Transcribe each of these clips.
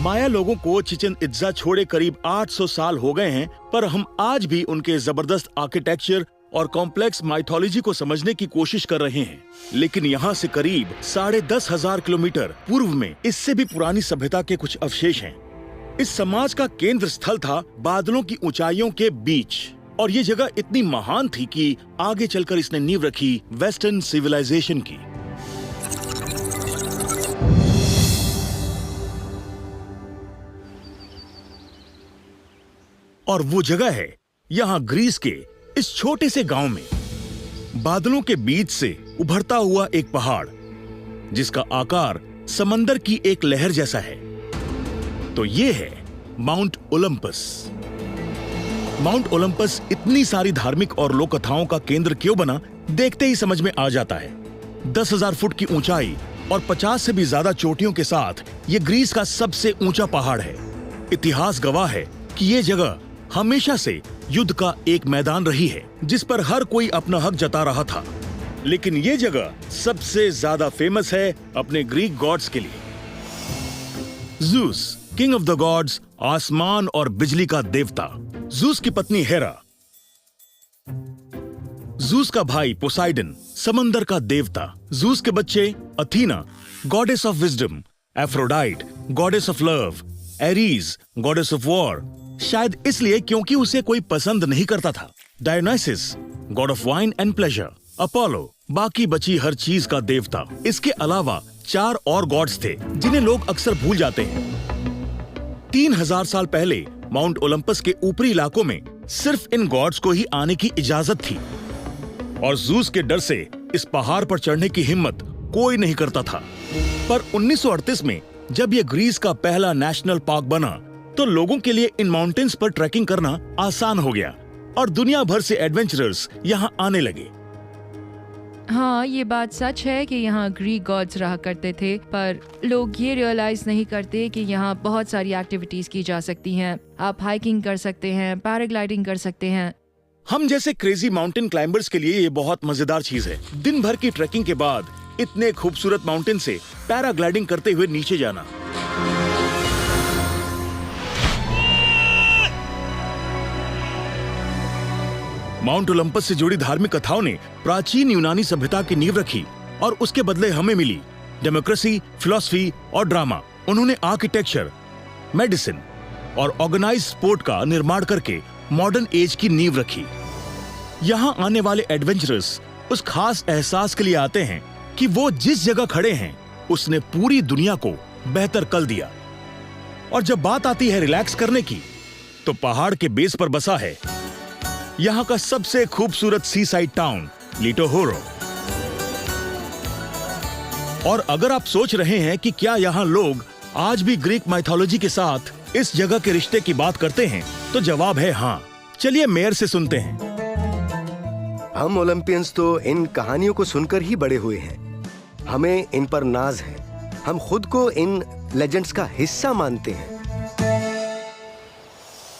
माया लोगों को चिचेन इत्जा छोड़े करीब 800 साल हो गए हैं, पर हम आज भी उनके जबरदस्त आर्किटेक्चर और कॉम्प्लेक्स माइथोलॉजी को समझने की कोशिश कर रहे हैं। लेकिन यहाँ से करीब 10,500 किलोमीटर पूर्व में इससे भी पुरानी सभ्यता के कुछ अवशेष हैं। इस समाज का केंद्र स्थल था बादलों की ऊंचाइयों के बीच, और ये जगह इतनी महान थी कि आगे चलकर इसने नींव रखी वेस्टर्न सिविलाइजेशन की। और वो जगह है यहाँ ग्रीस के इस छोटे से गांव में, बादलों के बीच से उभरता हुआ एक पहाड़ जिसका आकार समंदर की एक लहर जैसा है। तो ये है माउंट ओलंपस। माउंट ओलंपस इतनी सारी धार्मिक और लोक कथाओं का केंद्र क्यों बना, देखते ही समझ में आ जाता है। 10,000 फुट की ऊंचाई और 50 से भी ज्यादा चोटियों के साथ ये ग्रीस का सबसे ऊंचा पहाड़ है। इतिहास गवाह है कि ये जगह हमेशा से युद्ध का एक मैदान रही है, जिस पर हर कोई अपना हक जता रहा था। लेकिन ये जगह सबसे ज्यादा फेमस है अपने ग्रीक गॉड्स के लिए। Zeus, king of the gods, आसमान और बिजली का देवता। ज़ूस की पत्नी हेरा, ज़ूस का भाई पोसाइडन, समंदर का देवता। ज़ूस के बच्चे Athena, goddess of wisdom, Aphrodite, goddess of love, Ares, goddess of war, शायद इसलिए क्योंकि उसे कोई पसंद नहीं करता था, Dionysus, god of wine and pleasure, Apollo, बाकी बची हर चीज का देवता। इसके अलावा 4 और गॉड्स थे जिन्हें लोग अक्सर भूल जाते हैं। 3000 साल पहले माउंट ओलंपस के ऊपरी इलाकों में सिर्फ इन गॉड्स को ही आने की इजाजत थी, और ज़ूस के डर से इस पहाड़ पर चढ़ने की हिम्मत कोई नहीं करता था। पर 1938 में जब यह ग्रीस का पहला नेशनल पार्क बना, तो लोगों के लिए इन माउंटेन्स पर ट्रैकिंग करना आसान हो गया और दुनिया भर से एडवेंचरर्स यहाँ आने लगे। हाँ, ये बात सच है कि यहाँ ग्रीक गॉड्स रहा करते थे, पर लोग ये रियलाइज नहीं करते कि यहाँ बहुत सारी एक्टिविटीज की जा सकती हैं। आप हाइकिंग कर सकते हैं, पैराग्लाइडिंग कर सकते हैं। हम जैसे क्रेजी माउंटेन क्लाइंबर्स के लिए ये बहुत मजेदार चीज है। दिन भर की ट्रैकिंग के बाद इतने खूबसूरत माउंटेन से पैराग्लाइडिंग करते हुए नीचे जाना। माउंट ओलंपस से जुड़ी धार्मिक कथाओं ने प्राचीन यूनानी सभ्यता की नींव रखी, और उसके बदले हमें मिली डेमोक्रेसी, फिलॉसफी और ड्रामा। उन्होंने आर्किटेक्चर, मेडिसिन और ऑर्गेनाइज्ड स्पोर्ट का निर्माण करके मॉडर्न एज की नींव रखी। यहाँ आने वाले एडवेंचरर्स उस खास एहसास के लिए आते हैं कि वो जिस जगह खड़े हैं उसने पूरी दुनिया को बेहतर कल दिया। और जब बात आती है रिलैक्स करने की, तो पहाड़ के बेस पर बसा है यहाँ का सबसे खूबसूरत सी साइड टाउन लिटोहोरो। और अगर आप सोच रहे हैं कि क्या यहाँ लोग आज भी ग्रीक माइथोलॉजी के साथ इस जगह के रिश्ते की बात करते हैं, तो जवाब है हाँ। चलिए मेयर से सुनते हैं। हम ओलंपियंस तो इन कहानियों को सुनकर ही बड़े हुए हैं। हमें इन पर नाज है। हम खुद को इन लेजेंड्स का हिस्सा मानते हैं।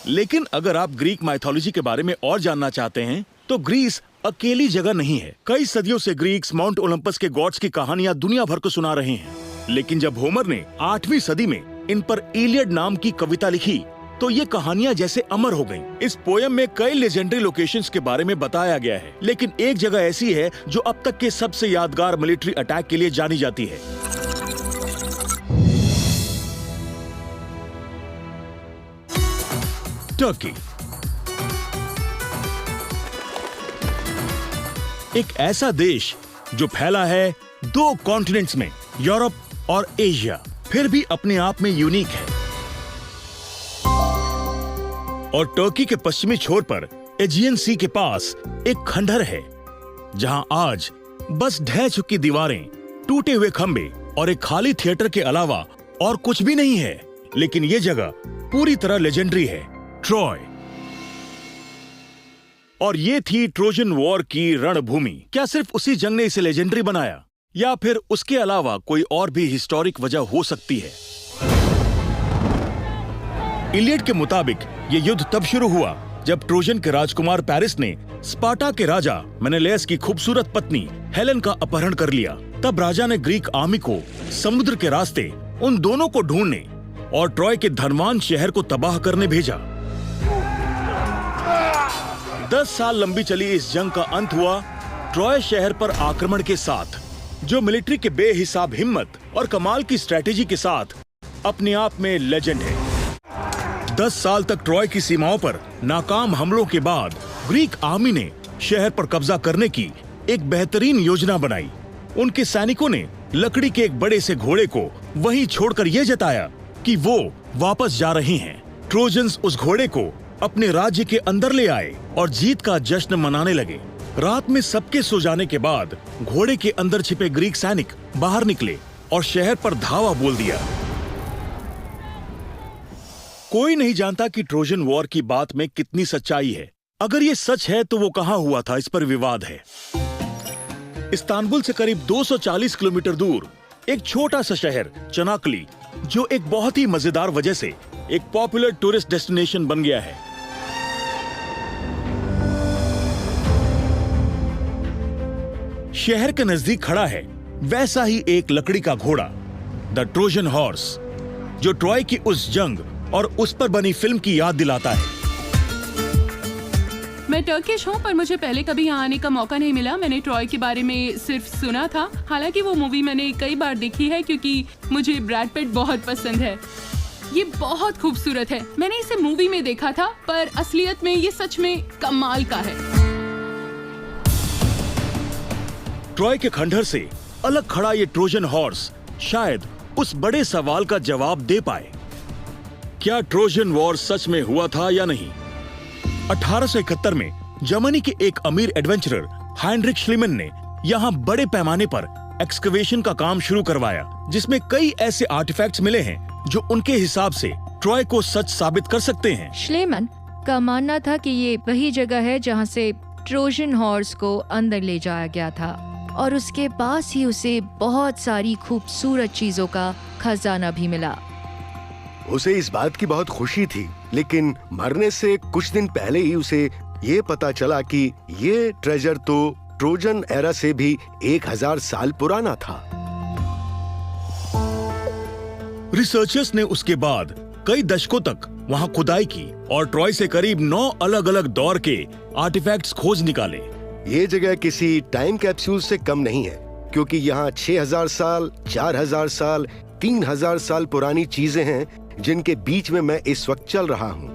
लेकिन अगर आप ग्रीक माइथोलॉजी के बारे में और जानना चाहते हैं, तो ग्रीस अकेली जगह नहीं है। कई सदियों से ग्रीक्स माउंट ओलंपस के गॉड्स की कहानियां दुनिया भर को सुना रहे हैं। लेकिन जब होमर ने 8वीं सदी में इन पर इलियड नाम की कविता लिखी, तो ये कहानियां जैसे अमर हो गईं। इस पोयम में कई लेजेंडरी लोकेशंस के बारे में बताया गया है, लेकिन एक जगह ऐसी है जो अब तक के सबसे यादगार मिलिट्री अटैक के लिए जानी जाती है। टर्की, एक ऐसा देश जो फैला है 2 कॉन्टिनेंट्स में, यूरोप और एशिया, फिर भी अपने आप में यूनिक है। और टर्की के पश्चिमी छोर पर एजियन सी के पास एक खंडहर है, जहां आज बस ढह चुकी दीवारें, टूटे हुए खंबे और एक खाली थिएटर के अलावा और कुछ भी नहीं है। लेकिन यह जगह पूरी तरह लेजेंडरी है, ट्रॉय। और ये थी ट्रोजन वॉर की रणभूमि। क्या सिर्फ उसी जंग ने इसे लेजेंडरी बनाया, या फिर उसके अलावा कोई और भी हिस्टोरिक वजह हो सकती है? इलियड के मुताबिक ये युद्ध तब शुरू हुआ जब ट्रोजन के राजकुमार पैरिस ने स्पार्टा के राजा मेनेलेस की खूबसूरत पत्नी हेलेन का अपहरण कर लिया। तब राजा ने ग्रीक आर्मी को समुद्र के रास्ते उन दोनों को ढूंढने और ट्रॉय के धनवान शहर को तबाह करने भेजा। 10 साल लंबी चली इस जंग का अंत हुआ ट्रॉय शहर पर आक्रमण के साथ, जो मिलिट्री के बेहिसाब हिम्मत और कमाल की स्ट्रेटेजी के साथ अपने आप में लेजेंड है। 10 साल तक ट्रॉय की सीमाओं पर नाकाम हमलों के बाद ग्रीक आर्मी ने शहर पर कब्जा करने की एक बेहतरीन योजना बनाई। उनके सैनिकों ने लकड़ी के एक बड़े से घोड़े को वहीं छोड़कर यह जताया कि वो वापस जा रहे हैं। ट्रोजन्स उस घोड़े को अपने राज्य के अंदर ले आए और जीत का जश्न मनाने लगे। रात में सबके सो जाने के बाद घोड़े के अंदर छिपे ग्रीक सैनिक बाहर निकले और शहर पर धावा बोल दिया। कोई नहीं जानता कि ट्रोजन वॉर की बात में कितनी सच्चाई है। अगर ये सच है तो वो कहां हुआ था, इस पर विवाद है। इस्तांबुल से करीब 240 किलोमीटर दूर एक छोटा सा शहर चनाकली, जो एक बहुत ही मजेदार वजह से एक पॉपुलर टूरिस्ट डेस्टिनेशन बन गया है। शहर के नजदीक खड़ा है वैसा ही एक लकड़ी का घोड़ा, द ट्रोजन हॉर्स, जो ट्रॉय की उस जंग और उस पर बनी फिल्म की याद दिलाता है। मैं टर्किश हूँ, पर मुझे पहले कभी यहाँ आने का मौका नहीं मिला। मैंने ट्रॉय के बारे में सिर्फ सुना था। हालांकि वो मूवी मैंने कई बार देखी है क्योंकि मुझे ब्रैड पिट बहुत पसंद है। ये बहुत खूबसूरत है। मैंने इसे मूवी में देखा था, पर असलियत में ये सच में कमाल का है। ट्रॉय के खंडहर से अलग खड़ा ये ट्रोजन हॉर्स शायद उस बड़े सवाल का जवाब दे पाए, क्या ट्रोजन वॉर सच में हुआ था या नहीं। 1871 में जर्मनी के एक अमीर एडवेंचरर हाइनरिक श्लीमन ने यहाँ बड़े पैमाने पर एक्सकवेशन का काम शुरू करवाया, जिसमें कई ऐसे आर्टिफैक्ट्स मिले हैं जो उनके हिसाब से ट्रॉय को सच साबित कर सकते हैं। श्लेमन का मानना था कि ये वही जगह है जहाँ से ट्रोजन हॉर्स को अंदर ले जाया गया था और उसके पास ही उसे बहुत सारी खूबसूरत चीजों का खजाना भी मिला। उसे इस बात की बहुत खुशी थी, लेकिन मरने से कुछ दिन पहले ही उसे ये पता चला कि ये ट्रेजर तो ट्रोजन एरा से भी 1000 साल पुराना था। रिसर्चर्स ने उसके बाद कई दशकों तक वहां खुदाई की और ट्रॉय से करीब 9 अलग अलग दौर के आर्टिफैक्ट्स खोज निकाले। ये जगह किसी टाइम कैप्सूल से कम नहीं है, क्योंकि यहाँ 6000 साल, 4000 साल, 3000 साल पुरानी चीजें हैं जिनके बीच में मैं इस वक्त चल रहा हूँ।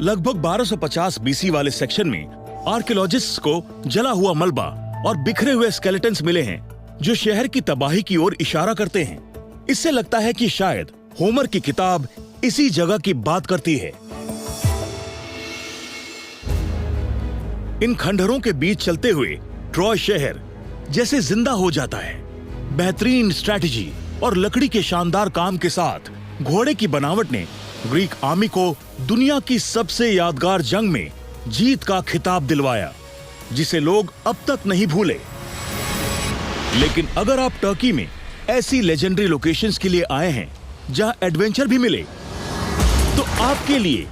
लगभग 1250 बीसी वाले सेक्शन में आर्कियोलॉजिस्ट्स को जला हुआ मलबा और बिखरे हुए स्केलेटन्स मिले हैं, जो शहर की तबाही की ओर इशारा करते हैं। इससे लगता है कि शायद होमर की किताब इसी जगह की बात करती है। इन खंडहरों के बीच चलते हुए ट्रॉय शहर जैसे जिंदा हो जाता है। बेहतरीन स्ट्रैटेजी और लकड़ी के शानदार काम के साथ घोड़े की बनावट ने ग्रीक आर्मी को दुनिया की सबसे यादगार जंग में जीत का खिताब दिलवाया, जिसे लोग अब तक नहीं भूले। लेकिन अगर आप टर्की में ऐसी लेजेंडरी लोकेशंस के लिए आए हैं जहां एडवेंचर भी मिले, तो आपके लिए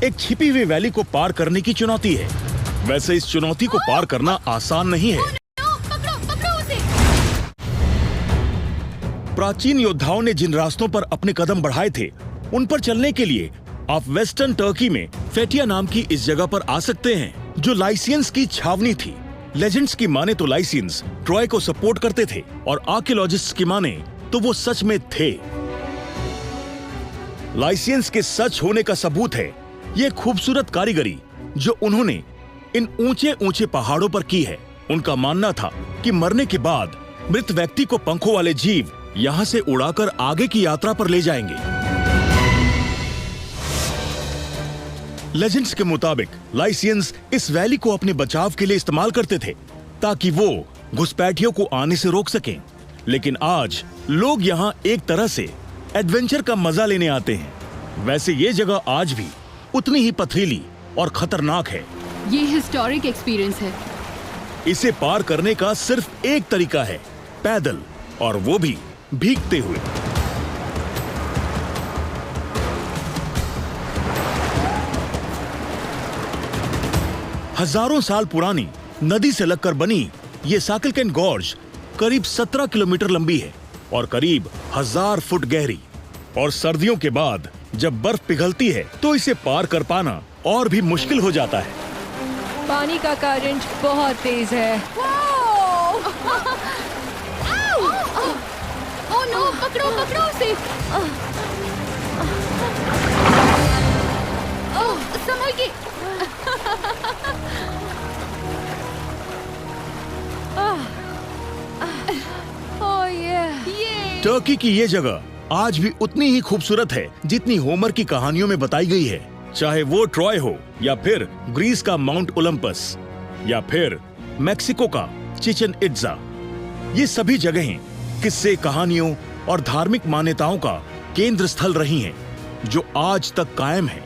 एक छिपी हुई वैली को पार करने की चुनौती है। वैसे इस चुनौती को पार करना आसान नहीं है। प्राचीन योद्धाओं ने जिन रास्तों पर अपने कदम बढ़ाए थे, उन पर चलने के लिए आप वेस्टर्न टर्की में फेटिया नाम की इस जगह पर आ सकते हैं, जो लाइसियंस की छावनी थी। लेजेंड्स की माने तो लाइसियंस ट्रॉय को सपोर्ट करते थे और आर्कियोलॉजिस्ट्स की माने तो वो सच में थे। लाइसियंस के सच होने का सबूत है ये खूबसूरत कारीगरी जो उन्होंने इन ऊंचे ऊंचे पहाड़ों पर की है। उनका मानना था कि मरने के बाद मृत व्यक्ति को पंखों वाले जीव यहां से उड़ाकर आगे की यात्रा पर ले जाएंगे। लेजेंड्स के मुताबिक लाइसियंस इस वैली को अपने बचाव के लिए इस्तेमाल करते थे ताकि वो घुसपैठियों को आने से रोक सकें। लेकिन आज लोग यहाँ एक तरह से एडवेंचर का मजा लेने आते हैं। वैसे ये जगह आज भी उतनी ही पथरीली और खतरनाक है। ये हिस्टोरिक एक्सपीरियंस है। इसे पार करने का सिर्फ एक तरीका है, पैदल, और वो भी भीगते हुए। हजारों साल पुरानी नदी से लगकर बनी ये साकिलकेन गॉर्ज करीब 17 किलोमीटर लंबी है और करीब 1000 फुट गहरी। और सर्दियों के बाद जब बर्फ पिघलती है तो इसे पार कर पाना और भी मुश्किल हो जाता है। पानी का करंट बहुत तेज है। ओह नो, पकड़ो पकड़ो उसे। ओह, संभल के। ओह ये टर्की की ये जगह आज भी उतनी ही खूबसूरत है जितनी होमर की कहानियों में बताई गई है। चाहे वो ट्रॉय हो या फिर ग्रीस का माउंट ओलंपस या फिर मेक्सिको का चिचेन इट्जा, ये सभी जगहें किस्से, कहानियों और धार्मिक मान्यताओं का केंद्र स्थल रही हैं, जो आज तक कायम है।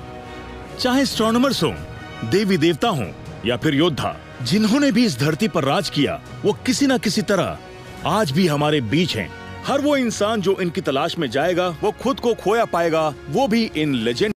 चाहे एस्ट्रोनॉमर्स हों, देवी देवता हों या फिर योद्धा, जिन्होंने भी इस धरती पर राज किया, वो किसी न किसी तरह आज भी हमारे बीच हैं। हर वो इंसान जो इनकी तलाश में जाएगा, वो खुद को खोया पाएगा, वो भी इन लेजेंड